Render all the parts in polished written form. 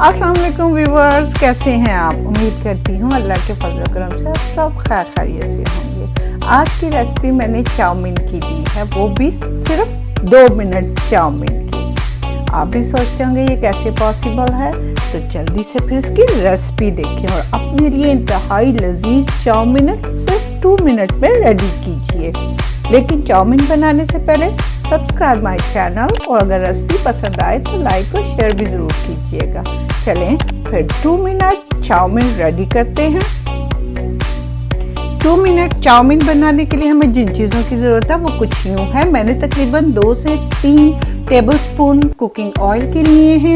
अस्सलाम वालेकुम व्यूवर्स, कैसे हैं आप? उम्मीद करती हूँ अल्लाह के फजल करम से आप सब खैर खैरियत से होंगे। आज की रेसिपी मैंने चाउमीन की दी है, वो भी सिर्फ 2 मिनट चाउमीन की। आप भी सोचते होंगे ये कैसे पॉसिबल है, तो जल्दी से फिर इसकी रेसिपी देखें और अपने लिए इंतहाई लजीज चाउमीन सिर्फ 2 मिनट में रेडी कीजिए। लेकिन चाउमीन बनाने से पहले सब्सक्राइब माय चैनल और अगर रेसिपी पसंद आए तो लाइक और शेयर भी ज़रूर कीजिएगा। चलें फिर 2 मिनट चाउमीन रेडी करते हैं। 2 मिनट चाउमीन बनाने के लिए हमें जिन चीज़ों की ज़रूरत है वो कुछ यूँ है। मैंने तकरीबन 2 से 3 टेबलस्पून कुकिंग ऑयल के लिए हैं,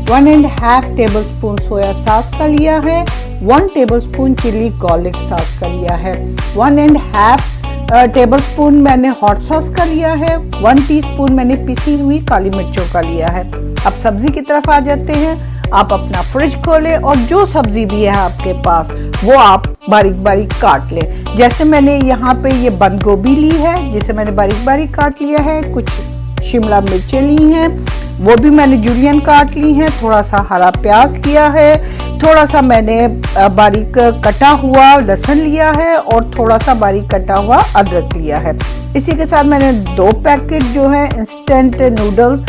1.5 टेबलस्पून सोया सॉस का लिया है, 1 टेबलस्पून चिली गार्लिक सॉस का लिया है, 1.5 टेबलस्पून मैंने हॉट सॉस का लिया है, 1 टीस्पून मैंने पिसी हुई काली मिर्चों का लिया है। अब सब्जी की तरफ आ जाते हैं। आप अपना फ्रिज खोलें और जो सब्जी भी है आपके पास वो आप बारीक बारीक काट लें। जैसे मैंने यहाँ पे ये बंद गोभी ली है जिसे मैंने बारीक बारीक काट लिया है, कुछ शिमला मिर्चें ली हैं वो भी मैंने जूलियन काट ली हैं, थोड़ा सा हरा प्याज लिया है, थोड़ा सा मैंने बारीक कटा हुआ लहसुन लिया है और थोड़ा सा बारीक कटा हुआ अदरक लिया है। इसी के साथ मैंने 2 पैकेट जो है इंस्टेंट नूडल्स,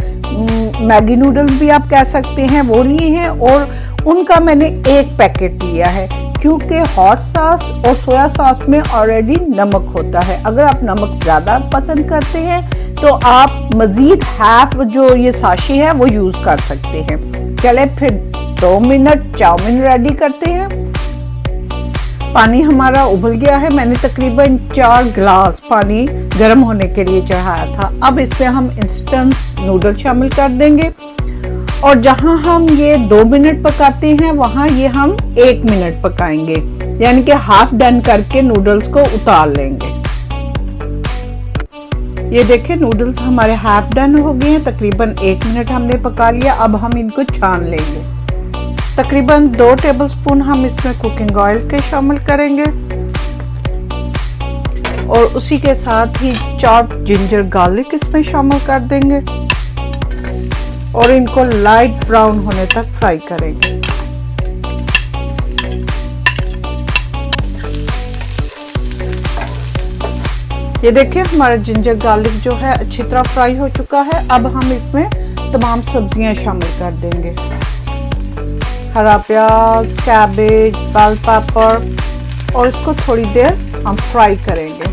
मैगी नूडल्स भी आप कह सकते हैं, वो लिए हैं और उनका मैंने 1 पैकेट लिया है क्योंकि हॉट सॉस और सोया सॉस में ऑलरेडी नमक होता है। अगर आप नमक ज़्यादा पसंद करते हैं तो आप मज़ीद हाफ जो ये साशी है वो यूज़ कर सकते हैं। चले फिर 2 मिनट चाउमीन रेडी करते हैं। पानी हमारा उबल गया है, मैंने तकरीबन 4 गिलास पानी गर्म होने के लिए चढ़ाया था। अब इसमें हम इंस्टेंट नूडल्स शामिल कर देंगे और जहां हम ये 2 मिनट पकाते हैं वहां ये हम 1 मिनट पकाएंगे, यानी कि हाफ डन करके नूडल्स को उतार लेंगे। ये देखें नूडल्स हमारे हाफ डन हो गए हैं, तकरीबन 1 मिनट हमने पका लिया। अब हम इनको छान लेंगे। तकरीबन 2 टेबलस्पून हम इसमें कुकिंग ऑयल के शामिल करेंगे और उसी के साथ ही चॉप्ड जिंजर गार्लिक इसमें शामिल कर देंगे और इनको लाइट ब्राउन होने तक फ्राई करेंगे। ये देखिए हमारा जिंजर गार्लिक जो है अच्छी तरह फ्राई हो चुका है। अब हम इसमें तमाम सब्जियां शामिल कर देंगे, हरा प्याज, कैबेज, बेल पेपर और इसको थोड़ी देर हम फ्राई करेंगे।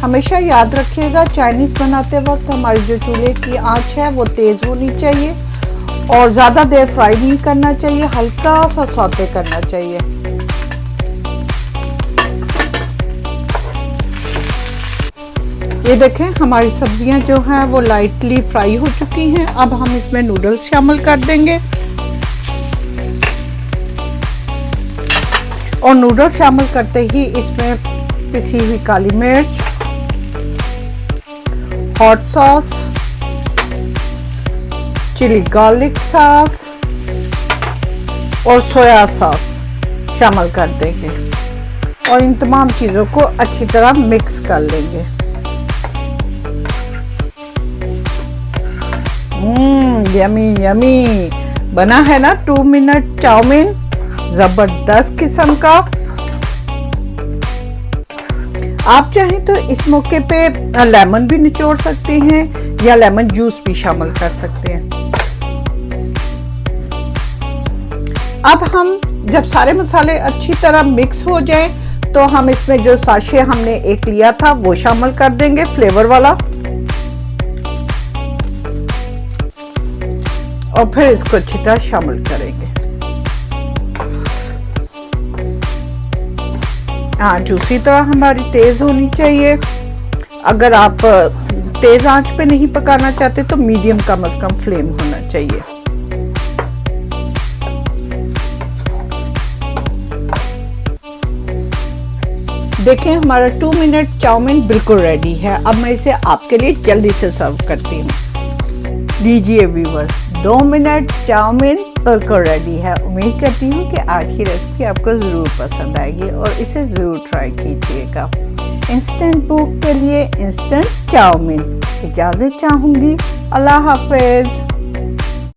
हमेशा याद रखिएगा चाइनीज़ बनाते वक्त हमारी जो चूल्हे की आंच है वो तेज़ होनी चाहिए और ज़्यादा देर फ्राई नहीं करना चाहिए, हल्का सा सौते करना चाहिए। ये देखें हमारी सब्जियां जो हैं वो लाइटली फ्राई हो चुकी हैं। अब हम इसमें नूडल्स शामिल कर देंगे और नूडल्स शामिल करते ही इसमें पिसी हुई काली मिर्च, hot sauce, chilli garlic sauce और सोया सॉस शामिल कर देंगे और इन तमाम चीज़ों को अच्छी तरह मिक्स कर लेंगे। यमी यमी बना है ना 2 मिनट चाउमीन, जबरदस्त किस्म का। आप चाहें तो इस मौके पे लेमन भी निचोड़ सकते हैं या लेमन जूस भी शामिल कर सकते हैं। अब हम जब सारे मसाले अच्छी तरह मिक्स हो जाएं तो हम इसमें जो साशे हमने 1 लिया था वो शामिल कर देंगे फ्लेवर वाला और फिर इसको अच्छी तरह शामिल करेंगे। आंच उसी तरह हमारी तेज होनी चाहिए। अगर आप तेज आंच पे नहीं पकाना चाहते तो मीडियम कम से कम फ्लेम होना चाहिए। देखें हमारा 2 मिनट चाउमीन बिल्कुल रेडी है। अब मैं इसे आपके लिए जल्दी से सर्व करती हूँ। लीजिए व्यूवर्स, 2 मिनट चाउमीन बिल्कुल रेडी है। उम्मीद करती हूँ कि आज की रेसिपी आपको ज़रूर पसंद आएगी और इसे ज़रूर ट्राई कीजिएगा। इंस्टेंट भूख के लिए इंस्टेंट चाउमीन। इजाज़त चाहूँगी। अल्लाह हाफिज़।